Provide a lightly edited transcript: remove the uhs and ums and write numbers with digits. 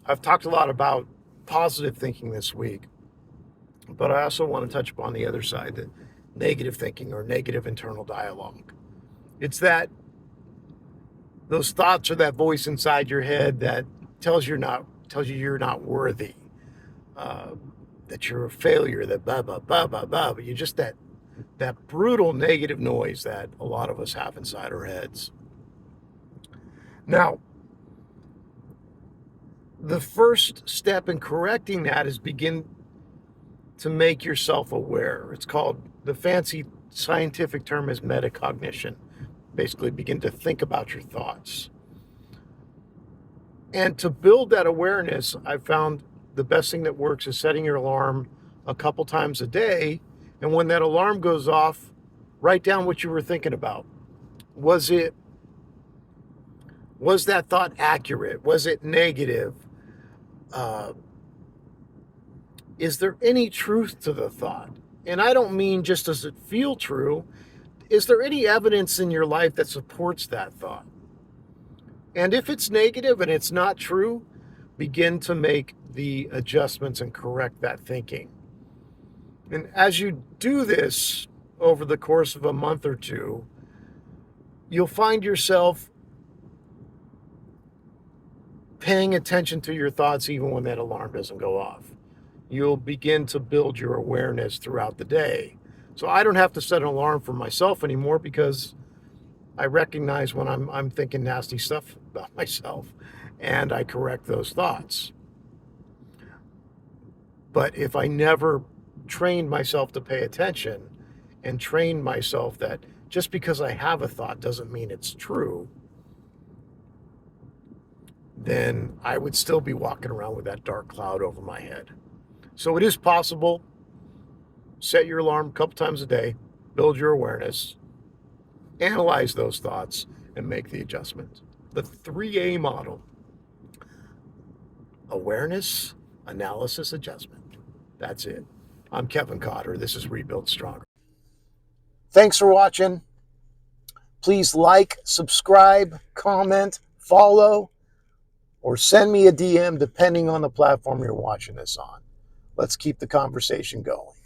I've talked a lot about positive thinking this week, but I also want to touch upon the other side, the negative thinking or negative internal dialogue. It's that those thoughts or that voice inside your head that tells you you're not worthy, uh, that you're a failure, that blah blah blah blah blah. But you just that brutal negative noise that a lot of us have inside our heads. Now, the first step in correcting that is begin to make yourself aware. It's called, the fancy scientific term is metacognition. Basically, begin to think about your thoughts. And to build that awareness, I found the best thing that works is setting your alarm a couple times a day. And when that alarm goes off, write down what you were thinking about. Was that thought accurate? Was it negative? Uh, is there any truth to the thought? And I don't mean just does it feel true. Is there any evidence in your life that supports that thought? And if it's negative and it's not true, begin to make the adjustments and correct that thinking. And as you do this over the course of a month or two, you'll find yourself paying attention to your thoughts even when that alarm doesn't go off. You'll begin to build your awareness throughout the day. So I don't have to set an alarm for myself anymore because I recognize when I'm thinking nasty stuff about myself and I correct those thoughts. But if I never trained myself to pay attention and trained myself that just because I have a thought doesn't mean it's true, then I would still be walking around with that dark cloud over my head. So it is possible. Set your alarm a couple times a day, build your awareness, analyze those thoughts, and make the adjustment. The 3A model: awareness, analysis, adjustment. That's it. I'm Kevin Cotter. This is Rebuild Stronger. Thanks for watching. Please like, subscribe, comment, follow, or send me a DM depending on the platform you're watching this on. Let's keep the conversation going.